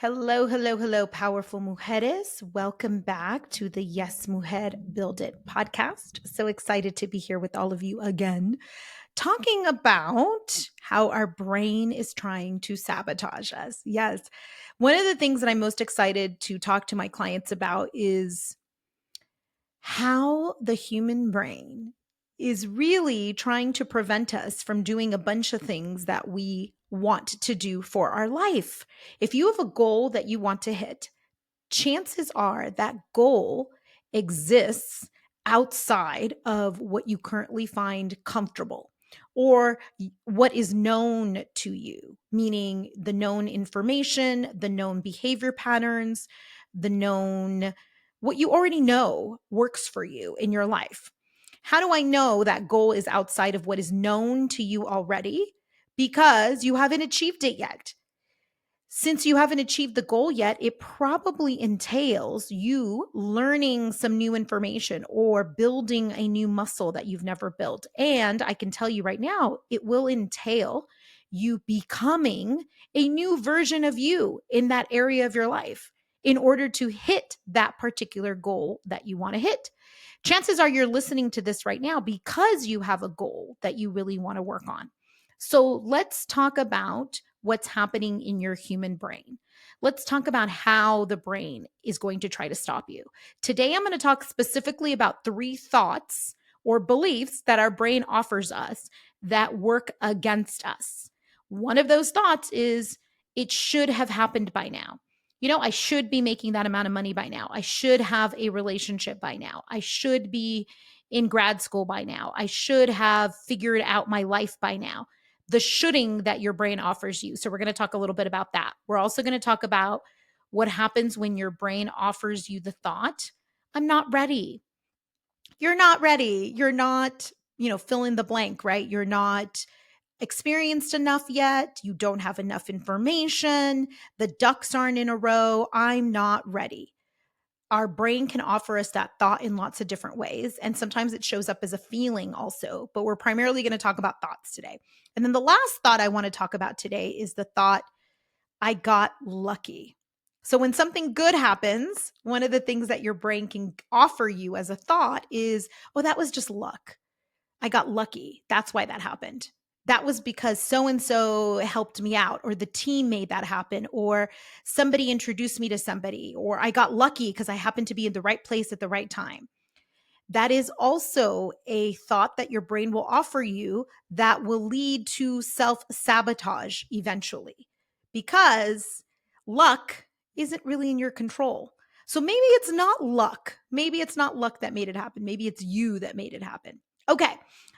Hello, hello, hello, powerful mujeres. Welcome back to the Yes Mujer Build It podcast. So excited to be here with all of you again, talking about how our brain is trying to sabotage us. Yes. One of the things that I'm most excited to talk to my clients about is how the human brain is really trying to prevent us from doing a bunch of things that we want to do for our life. If you have a goal that you want to hit, chances are that goal exists outside of what you currently find comfortable or what is known to you, meaning the known information, the known behavior patterns, the known what you already know works for you in your life. How do I know that goal is outside of what is known to you already? Because you haven't achieved it yet. Since you haven't achieved the goal yet, it probably entails you learning some new information or building a new muscle that you've never built. And I can tell you right now, it will entail you becoming a new version of you in that area of your life in order to hit that particular goal that you want to hit. Chances are you're listening to this right now because you have a goal that you really want to work on. So let's talk about what's happening in your human brain. Let's talk about how the brain is going to try to stop you. Today, I'm going to talk specifically about 3 thoughts or beliefs that our brain offers us that work against us. One of those thoughts is, it should have happened by now. I should be making that amount of money by now. I should have a relationship by now. I should be in grad school by now. I should have figured out my life by now. The shoulding that your brain offers you. So, we're going to talk a little bit about that. We're also going to talk about what happens when your brain offers you the thought, I'm not ready. You're not ready. You're not, fill in the blank, right? You're not experienced enough yet. You don't have enough information. The ducks aren't in a row. I'm not ready. Our brain can offer us that thought in lots of different ways. And sometimes it shows up as a feeling also, but we're primarily going to talk about thoughts today. And then the last thought I want to talk about today is the thought, I got lucky. So when something good happens, one of the things that your brain can offer you as a thought is, oh, that was just luck. I got lucky. That's why that happened. That was because so and so helped me out, or the team made that happen, or somebody introduced me to somebody, or I got lucky because I happened to be in the right place at the right time. That is also a thought that your brain will offer you that will lead to self sabotage eventually, because luck isn't really in your control. So maybe it's not luck. Maybe it's not luck that made it happen. Maybe it's you that made it happen. Okay,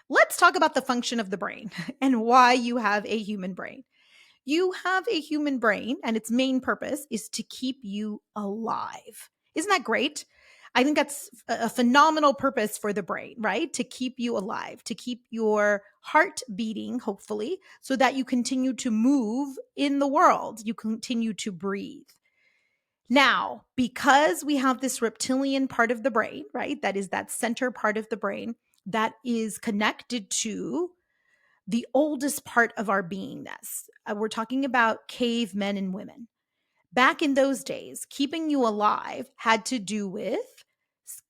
let's talk about the function of the brain and why you have a human brain. You have a human brain, and its main purpose is to keep you alive. Isn't that great? I think that's a phenomenal purpose for the brain, right? To keep you alive, to keep your heart beating, hopefully, so that you continue to move in the world, you continue to breathe. Now, because we have this reptilian part of the brain, right? That is that center part of the brain that is connected to the oldest part of our beingness. We're talking about cave men and women. Back in those days, keeping you alive had to do with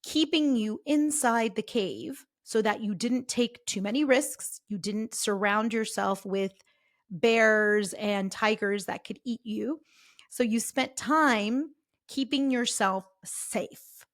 keeping you inside the cave so that you didn't take too many risks. You didn't surround yourself with bears and tigers that could eat you. So you spent time keeping yourself safe.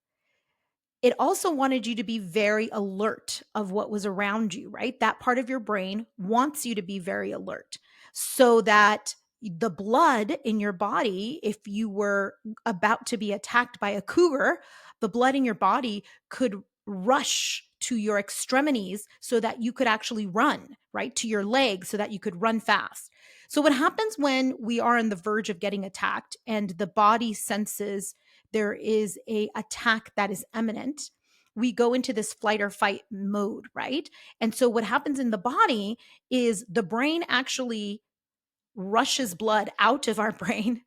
It also wanted you to be very alert of what was around you, right? That part of your brain wants you to be very alert so that the blood in your body, if you were about to be attacked by a cougar, the blood in your body could rush to your extremities so that you could actually run, right? To your legs so that you could run fast. So what happens when we are on the verge of getting attacked and the body senses there is a attack that is imminent, we go into this flight or fight mode, right? And so what happens in the body is the brain actually rushes blood out of our brain,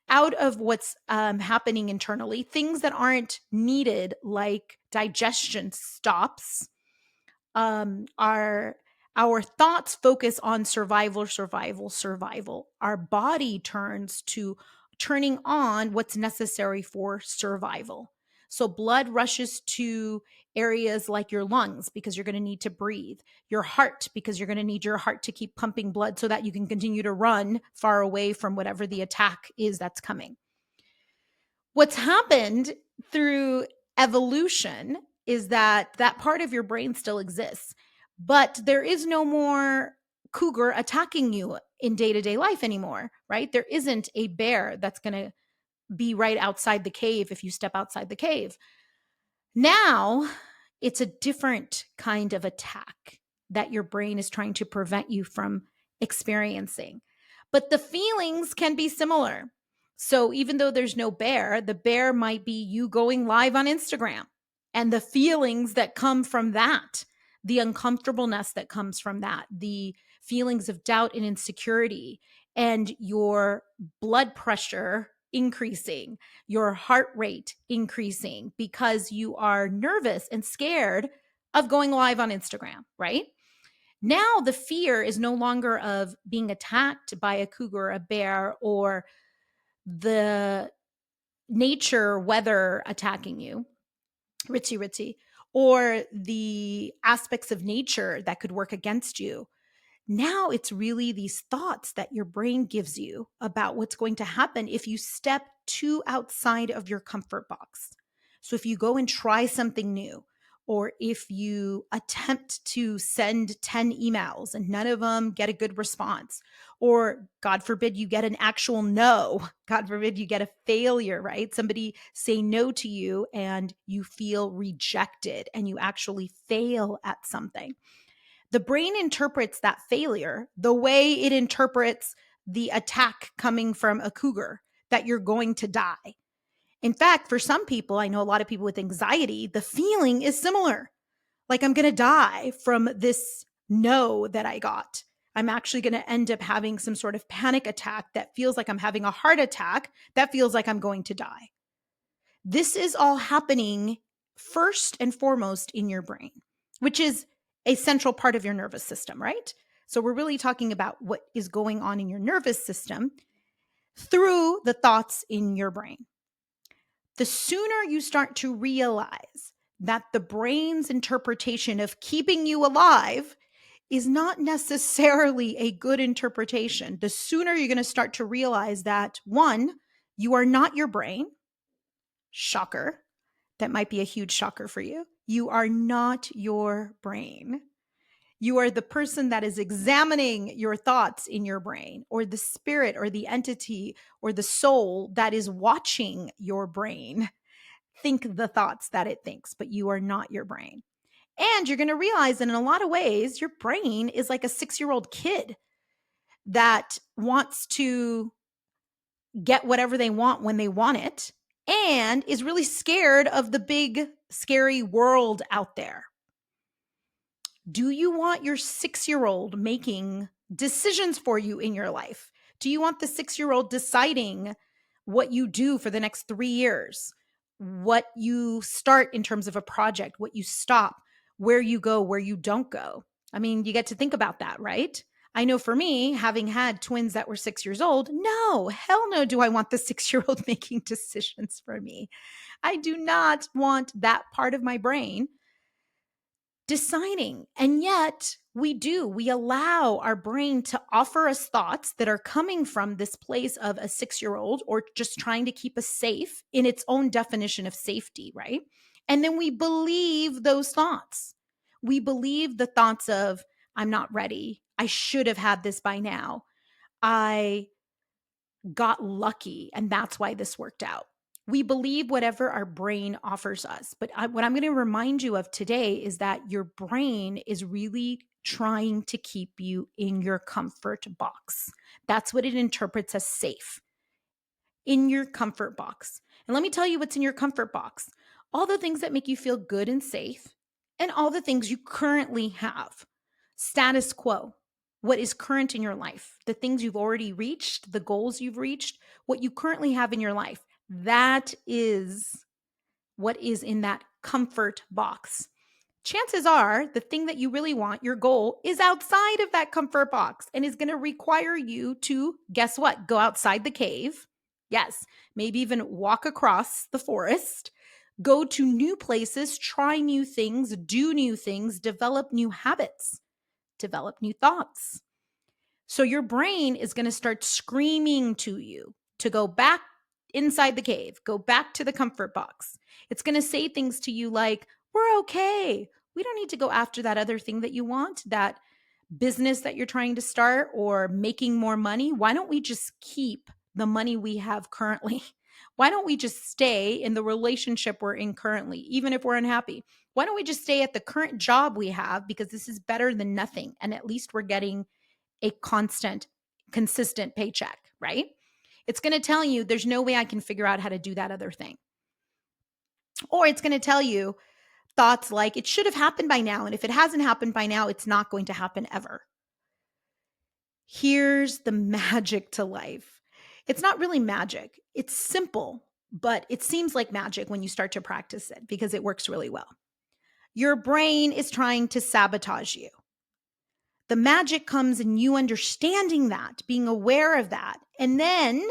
out of what's happening internally. Things that aren't needed, like digestion, stops. Our thoughts focus on survival, survival, survival. Our body turns to turning on what's necessary for survival. So blood rushes to areas like your lungs because you're going to need to breathe, your heart because you're going to need your heart to keep pumping blood so that you can continue to run far away from whatever the attack is that's coming. What's happened through evolution is that that part of your brain still exists, but there is no more cougar attacking you in day-to-day life anymore, right? There isn't a bear that's going to be right outside the cave if you step outside the cave. Now it's a different kind of attack that your brain is trying to prevent you from experiencing. But the feelings can be similar. So even though there's no bear, the bear might be you going live on Instagram and the feelings that come from that, the uncomfortableness that comes from that, the feelings of doubt and insecurity, and your blood pressure increasing, your heart rate increasing because you are nervous and scared of going live on Instagram, right? Now the fear is no longer of being attacked by a cougar, a bear, or the nature weather attacking you, ritzy, or the aspects of nature that could work against you. Now it's really these thoughts that your brain gives you about what's going to happen if you step too outside of your comfort box. So if you go and try something new, or if you attempt to send 10 emails and none of them get a good response, or God forbid you get an actual no, God forbid you get a failure, right? Somebody say no to you and you feel rejected and you actually fail at something. The brain interprets that failure the way it interprets the attack coming from a cougar, that you're going to die. In fact, for some people, I know a lot of people with anxiety, the feeling is similar. Like, I'm going to die from this no that I got. I'm actually going to end up having some sort of panic attack that feels like I'm having a heart attack, that feels like I'm going to die. This is all happening first and foremost in your brain, which is a central part of your nervous system, right? So we're really talking about what is going on in your nervous system through the thoughts in your brain. The sooner you start to realize that the brain's interpretation of keeping you alive is not necessarily a good interpretation, the sooner you're going to start to realize that, one, you are not your brain. Shocker. That might be a huge shocker for you. You are not your brain. You are the person that is examining your thoughts in your brain, or the spirit or the entity or the soul that is watching your brain think the thoughts that it thinks, but you are not your brain. And you're going to realize that in a lot of ways, your brain is like a 6-year-old kid that wants to get whatever they want when they want it, and is really scared of the big, scary world out there. Do you want your 6-year-old making decisions for you in your life? Do you want the 6-year-old deciding what you do for the next 3 years? What you start in terms of a project, what you stop, where you go, where you don't go? I mean, you get to think about that, right? I know for me, having had twins that were 6 years old, no, hell no, do I want the 6-year-old making decisions for me. I do not want that part of my brain deciding. And yet we do. We allow our brain to offer us thoughts that are coming from this place of a 6-year-old, or just trying to keep us safe in its own definition of safety, right? And then we believe those thoughts. We believe the thoughts of, I'm not ready. I should have had this by now. I got lucky and that's why this worked out. We believe whatever our brain offers us. But what I'm going to remind you of today is that your brain is really trying to keep you in your comfort box. That's what it interprets as safe, in your comfort box. And let me tell you what's in your comfort box. All the things that make you feel good and safe, and all the things you currently have. Status quo, what is current in your life, the things you've already reached, the goals you've reached, what you currently have in your life. That is what is in that comfort box. Chances are the thing that you really want, your goal, is outside of that comfort box and is going to require you to, guess what? Go outside the cave Yes, maybe even walk across the forest, go to new places, try new things, do new things, develop new habits, develop new thoughts. So your brain is going to start screaming to you to go back inside the cave, go back to the comfort box. It's going to say things to you like, we're okay. We don't need to go after that other thing that you want, that business that you're trying to start or making more money. Why don't we just keep the money we have currently? Why don't we just stay in the relationship we're in currently, even if we're unhappy? Why don't we just stay at the current job we have because this is better than nothing? And at least we're getting a consistent paycheck, right? It's going to tell you there's no way I can figure out how to do that other thing. Or it's going to tell you thoughts like it should have happened by now. And if it hasn't happened by now, it's not going to happen ever. Here's the magic to life. It's not really magic. It's simple, but it seems like magic when you start to practice it because it works really well. Your brain is trying to sabotage you. The magic comes in you understanding that, being aware of that, and then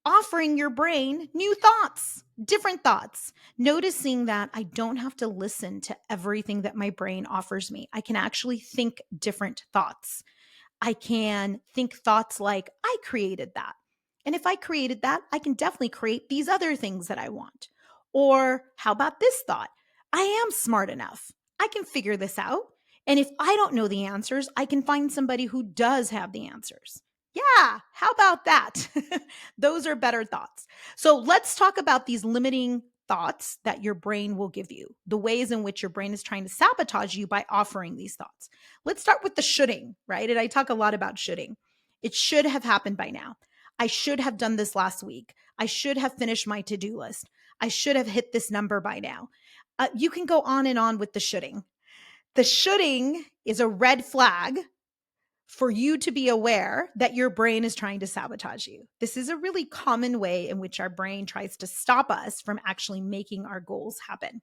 offering your brain new thoughts, different thoughts, noticing that I don't have to listen to everything that my brain offers me. I can actually think different thoughts. I can think thoughts like, I created that. And if I created that, I can definitely create these other things that I want. Or how about this thought? I am smart enough. I can figure this out. And if I don't know the answers, I can find somebody who does have the answers. Yeah, how about that? Those are better thoughts. So let's talk about these limiting thoughts that your brain will give you, the ways in which your brain is trying to sabotage you by offering these thoughts. Let's start with the shoulding, right? And I talk a lot about shoulding. It should have happened by now. I should have done this last week. I should have finished my to-do list. I should have hit this number by now. You can go on and on with the shoulding. The shoulding is a red flag for you to be aware that your brain is trying to sabotage you. This is a really common way in which our brain tries to stop us from actually making our goals happen.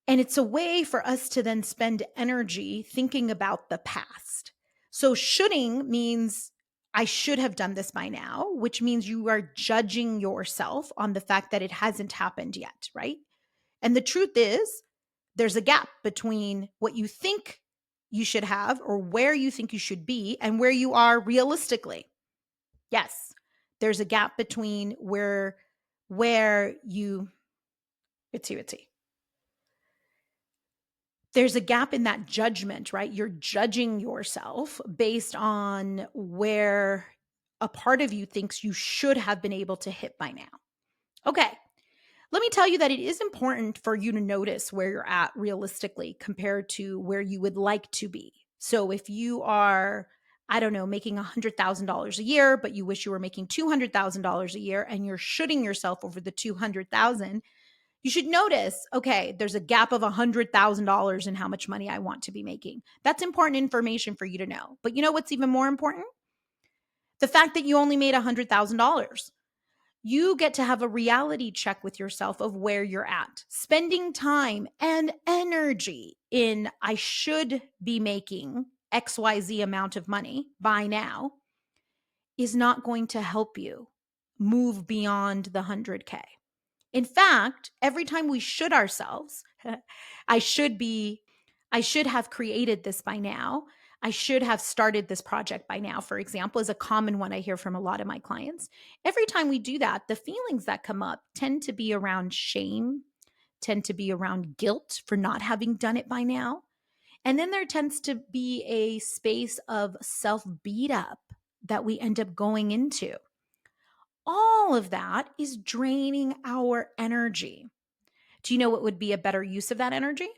And it's a way for us to then spend energy thinking about the past. So shoulding means I should have done this by now, which means you are judging yourself on the fact that it hasn't happened yet, right? And the truth is, there's a gap between what you think you should have or where you think you should be and where you are realistically. Yes, there's a gap between where you, there's a gap in that judgment, right? You're judging yourself based on where a part of you thinks you should have been able to hit by now. Okay. Let me tell you that it is important for you to notice where you're at realistically compared to where you would like to be. So if you are, I don't know, making $100,000 a year, but you wish you were making $200,000 a year and you're shooting yourself over the $200,000, you should notice, okay, there's a gap of $100,000 in how much money I want to be making. That's important information for you to know. But you know what's even more important? The fact that you only made $100,000. You get to have a reality check with yourself of where you're at. Spending time and energy in I should be making XYZ amount of money by now is not going to help you move beyond the 100K. In fact, every time we should ourselves, I should have created this by now. I should have started this project by now, for example, is a common one I hear from a lot of my clients. Every time we do that, the feelings that come up tend to be around shame, tend to be around guilt for not having done it by now. And then there tends to be a space of self-beat up that we end up going into. All of that is draining our energy. Do you know what would be a better use of that energy?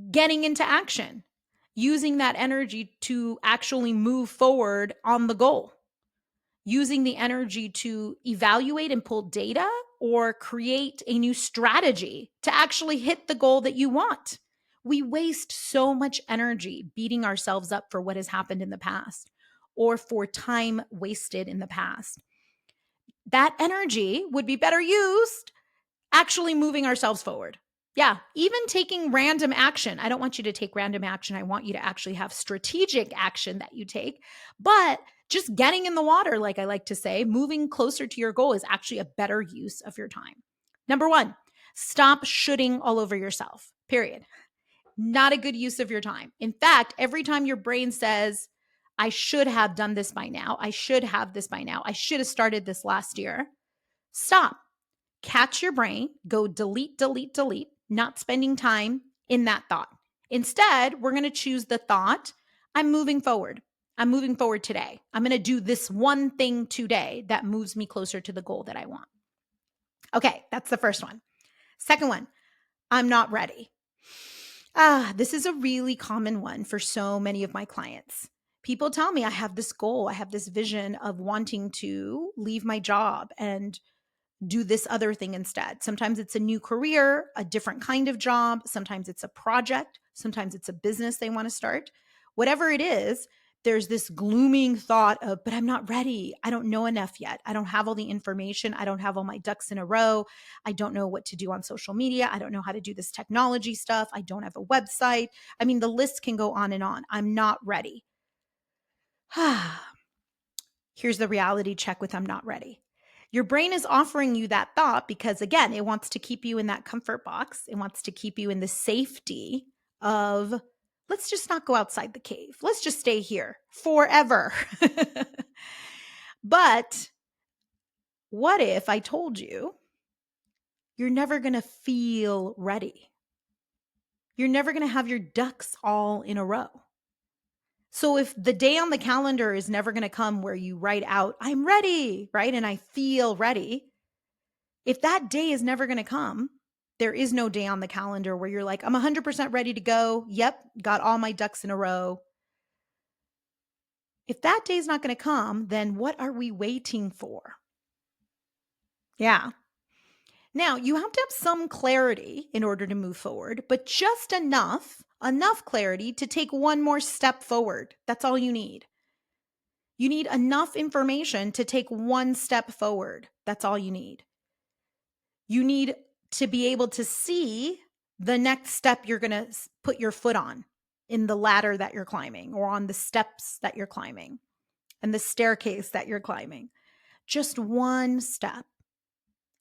Getting into action, using that energy to actually move forward on the goal, using the energy to evaluate and pull data or create a new strategy to actually hit the goal that you want. We waste so much energy beating ourselves up for what has happened in the past or for time wasted in the past. That energy would be better used actually moving ourselves forward. Yeah, even taking random action. I don't want you to take random action. I want you to actually have strategic action that you take. But Just getting in the water, like I like to say, moving closer to your goal is actually a better use of your time. Number one, stop shoulding all over yourself, period. Not a good use of your time. In fact, every time your brain says, I should have done this by now, I should have this by now, I should have started this last year, stop. Catch your brain, go delete, delete, delete, not spending time in that thought. Instead, we're going to choose the thought, I'm moving forward. I'm moving forward today. I'm going to do this one thing today that moves me closer to the goal that I want. Okay, that's the first one. Second one, I'm not ready. This is a really common one for so many of my clients. People tell me I have this goal, I have this vision of wanting to leave my job and do this other thing instead. Sometimes it's a new career, a different kind of job. Sometimes it's a project. Sometimes it's a business they want to start. Whatever it is, there's this glooming thought of, but I'm not ready. I don't know enough yet. I don't have all the information. I don't have all my ducks in a row. I don't know what to do on social media. I don't know how to do this technology stuff. I don't have a website. I mean, the list can go on and on. I'm not ready. Here's the reality check with I'm not ready. Your brain is offering you that thought because, again, it wants to keep you in that comfort box. It wants to keep you in the safety of, let's just not go outside the cave. Let's just stay here forever. But what if I told you you're never going to feel ready? You're never going to have your ducks all in a row. So if the day on the calendar is never going to come where you write out, I'm ready, right? And I feel ready. If that day is never going to come, there is no day on the calendar where you're like, I'm 100% ready to go. Yep, got all my ducks in a row. If that day is not going to come, then what are we waiting for? Yeah. Now, you have to have some clarity in order to move forward, but just enough clarity to take one more step forward. That's all you need. You need enough information to take one step forward. That's all you need. You need to be able to see the next step you're going to put your foot on in the ladder that you're climbing or on the steps that you're climbing and the staircase that you're climbing. Just one step.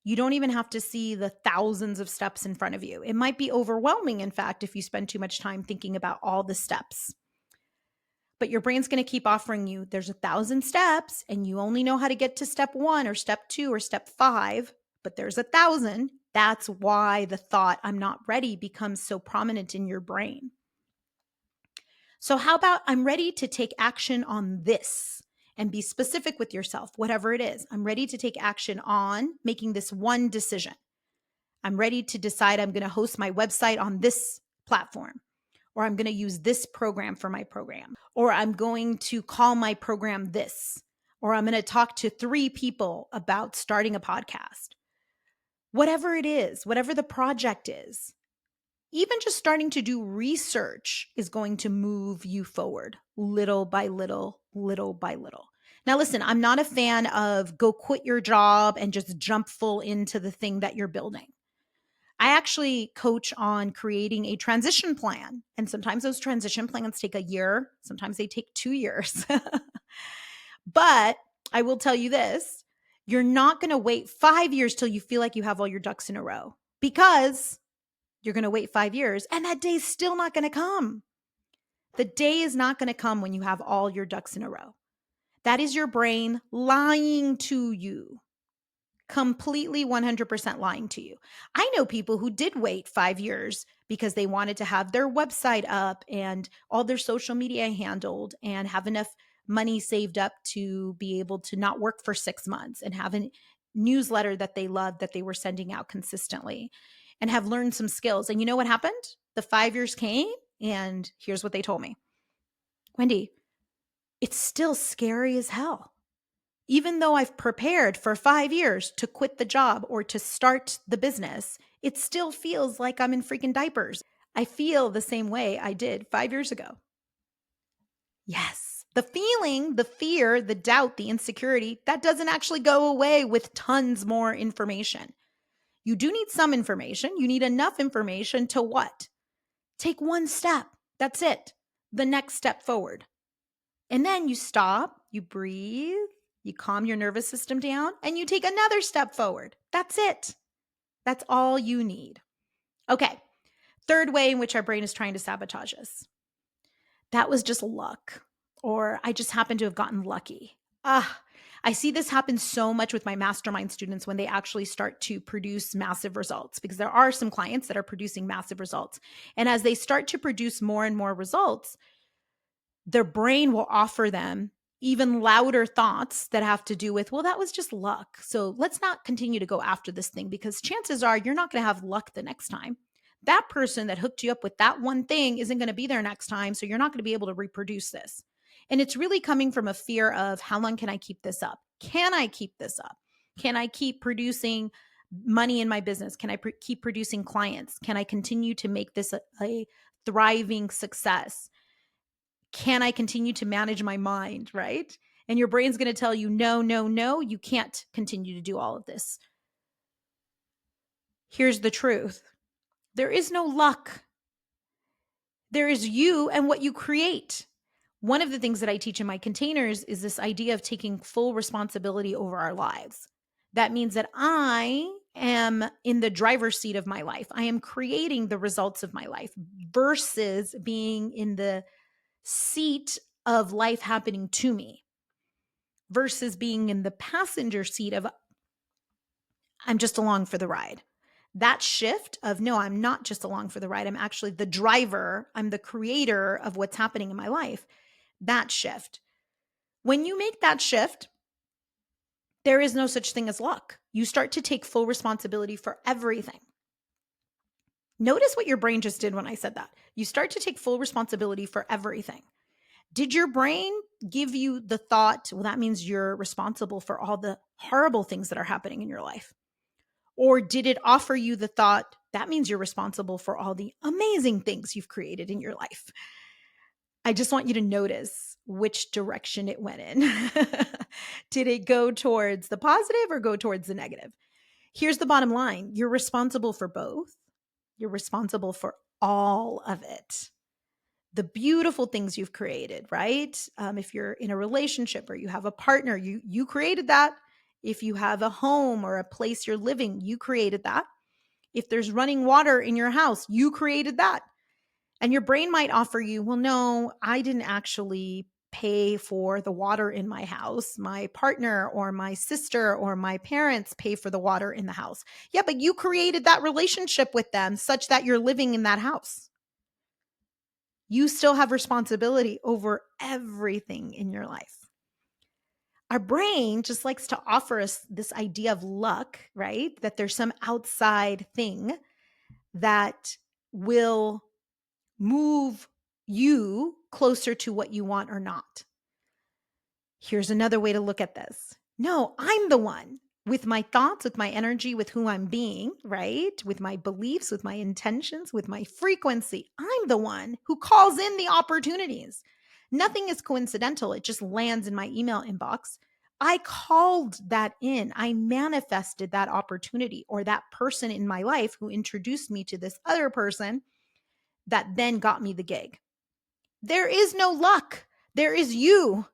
You don't even have to see the thousands of steps in front of you. It might be overwhelming, in fact, if you spend too much time thinking about all the steps. But your brain's going to keep offering you, there's 1,000 steps and you only know how to get to step 1 or step 2 or step 5, but there's 1,000. That's why the thought, I'm not ready, becomes so prominent in your brain. So how about I'm ready to take action on this? And be specific with yourself, whatever it is. I'm ready to take action on making this one decision. I'm ready to decide I'm going to host my website on this platform, or I'm going to use this program for my program, or I'm going to call my program this, or I'm going to talk to 3 people about starting a podcast. Whatever it is, whatever the project is, even just starting to do research is going to move you forward little by little, little by little. Now, listen, I'm not a fan of go quit your job and just jump full into the thing that you're building. I actually coach on creating a transition plan. And sometimes those transition plans take a year. Sometimes they take 2 years. But I will tell you this, you're not going to wait 5 years till you feel like you have all your ducks in a row, because you're going to wait 5 years and that day's still not going to come. The day is not going to come when you have all your ducks in a row. That is your brain lying to you. Completely 100% lying to you. I know people who did wait 5 years because they wanted to have their website up and all their social media handled and have enough money saved up to be able to not work for 6 months and have a newsletter that they loved that they were sending out consistently and have learned some skills. And you know what happened? The 5 years came and here's what they told me. Wendy, it's still scary as hell. Even though I've prepared for 5 years to quit the job or to start the business, it still feels like I'm in freaking diapers. I feel the same way I did 5 years ago. Yes, the feeling, the fear, the doubt, the insecurity, that doesn't actually go away with tons more information. You do need some information. You need enough information to what? Take one step. That's it. The next step forward. And then you stop, you breathe, you calm your nervous system down, and you take another step forward. That's it. That's all you need. Okay. Third way in which our brain is trying to sabotage us. That was just luck, or I just happened to have gotten lucky. I see this happen so much with my mastermind students when they actually start to produce massive results, because there are some clients that are producing massive results. And as they start to produce more and more results, their brain will offer them even louder thoughts that have to do with, well, that was just luck. So let's not continue to go after this thing, because chances are you're not going to have luck the next time. That person that hooked you up with that one thing isn't going to be there next time. So you're not going to be able to reproduce this. And it's really coming from a fear of, how long can I keep this up? Can I keep this up? Can I keep producing money in my business? Can I keep producing clients? Can I continue to make this a thriving success? Can I continue to manage my mind, right? And your brain's going to tell you, no, no, no, you can't continue to do all of this. Here's the truth. There is no luck. There is you and what you create. One of the things that I teach in my containers is this idea of taking full responsibility over our lives. That means that I am in the driver's seat of my life. I am creating the results of my life versus being in the seat of life happening to me, versus being in the passenger seat of, I'm just along for the ride. That shift of, no, I'm not just along for the ride. I'm actually the driver. I'm the creator of what's happening in my life. That shift. When you make that shift, there is no such thing as luck. You start to take full responsibility for everything. Notice what your brain just did when I said that. You start to take full responsibility for everything. Did your brain give you the thought, well, that means you're responsible for all the horrible things that are happening in your life? Or did it offer you the thought, that means you're responsible for all the amazing things you've created in your life? I just want you to notice which direction it went in. Did it go towards the positive or go towards the negative? Here's the bottom line. You're responsible for both. You're responsible for all of it. The beautiful things you've created, right? If you're in a relationship or you have a partner, you created that. If you have a home or a place you're living, you created that. If there's running water in your house, you created that. And your brain might offer you, well, no, I didn't actually pay for the water in my house. My partner or my sister or my parents pay for the water in the house. Yeah, but you created that relationship with them such that you're living in that house. You still have responsibility over everything in your life. Our brain just likes to offer us this idea of luck, right? That there's some outside thing that will move you closer to what you want or not. Here's another way to look at this. No, I'm the one with my thoughts, with my energy, with who I'm being, right? With my beliefs, with my intentions, with my frequency. I'm the one who calls in the opportunities. Nothing is coincidental. It just lands in my email inbox. I called that in. I manifested that opportunity, or that person in my life who introduced me to this other person that then got me the gig. There is no luck. There is you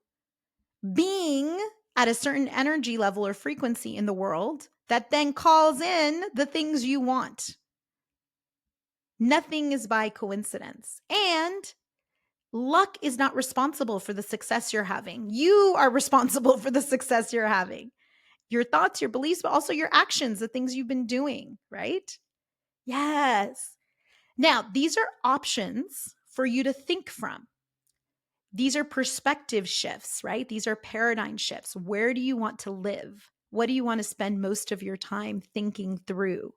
being at a certain energy level or frequency in the world that then calls in the things you want. Nothing is by coincidence. And luck is not responsible for the success you're having. You are responsible for the success you're having. Your thoughts, your beliefs, but also your actions, the things you've been doing, right? Yes. Now, these are options for you to think from. These are perspective shifts, right? These are paradigm shifts. Where do you want to live? What do you want to spend most of your time thinking through?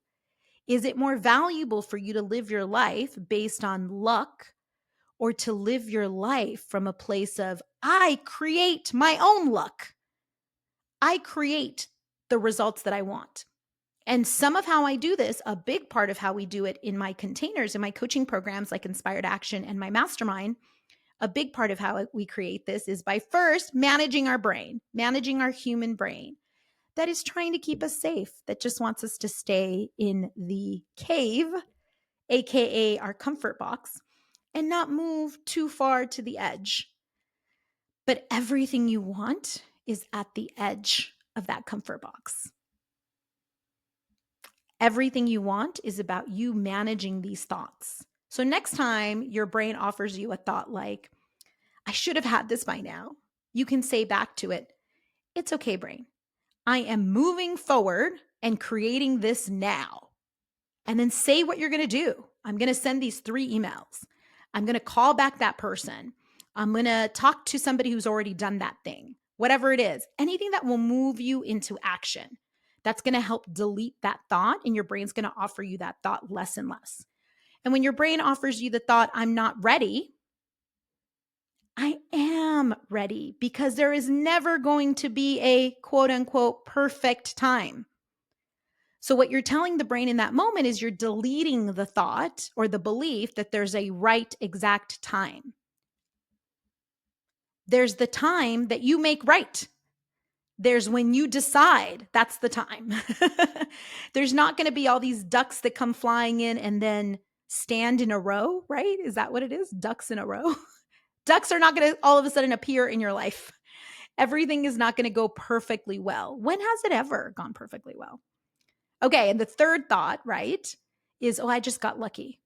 Is it more valuable for you to live your life based on luck, or to live your life from a place of, I create my own luck? I create the results that I want. And some of how I do this, a big part of how we do it in my containers, in my coaching programs like Inspired Action and my mastermind, a big part of how we create this is by first managing our brain, managing our human brain that is trying to keep us safe, that just wants us to stay in the cave, AKA our comfort box, and not move too far to the edge. But everything you want is at the edge of that comfort box. Everything you want is about you managing these thoughts. So next time your brain offers you a thought like, I should have had this by now, you can say back to it, it's okay, brain. I am moving forward and creating this now. And then say what you're going to do. I'm going to send these 3 emails. I'm going to call back that person. I'm going to talk to somebody who's already done that thing, whatever it is, anything that will move you into action. That's going to help delete that thought, and your brain's going to offer you that thought less and less. And when your brain offers you the thought, I'm not ready, I am ready, because there is never going to be a quote unquote perfect time. So what you're telling the brain in that moment is you're deleting the thought or the belief that there's a right exact time. There's the time that you make right. There's when you decide that's the time. There's not going to be all these ducks that come flying in and then stand in a row, right? Is that what it is? Ducks in a row? Ducks are not going to all of a sudden appear in your life. Everything is not going to go perfectly well. When has it ever gone perfectly well? Okay, and the third thought, right, is, oh, I just got lucky.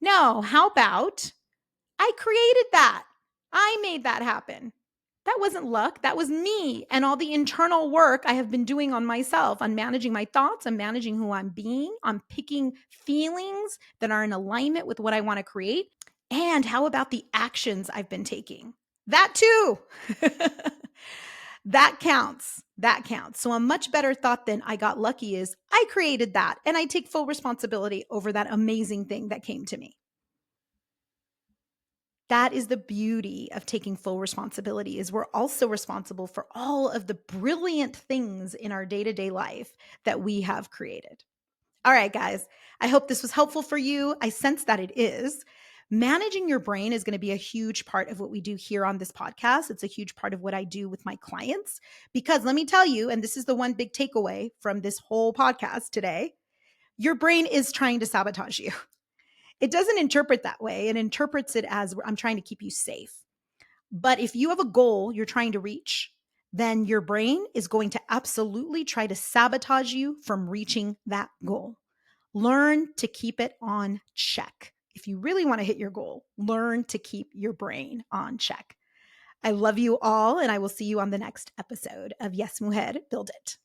No, how about I created that? I made that happen. That wasn't luck. That was me and all the internal work I have been doing on myself, on managing my thoughts, on managing who I'm being, on picking feelings that are in alignment with what I want to create. And how about the actions I've been taking? That too. That counts. That counts. So a much better thought than I got lucky is I created that and I take full responsibility over that amazing thing that came to me. That is the beauty of taking full responsibility, is we're also responsible for all of the brilliant things in our day-to-day life that we have created. All right, guys, I hope this was helpful for you. I sense that it is. Managing your brain is going to be a huge part of what we do here on this podcast. It's a huge part of what I do with my clients, because let me tell you, and this is the one big takeaway from this whole podcast today, your brain is trying to sabotage you. It doesn't interpret that way. It interprets it as I'm trying to keep you safe. But if you have a goal you're trying to reach, then your brain is going to absolutely try to sabotage you from reaching that goal. Learn to keep it on check. If you really want to hit your goal, learn to keep your brain on check. I love you all, and I will see you on the next episode of Yes Mujer, Build It.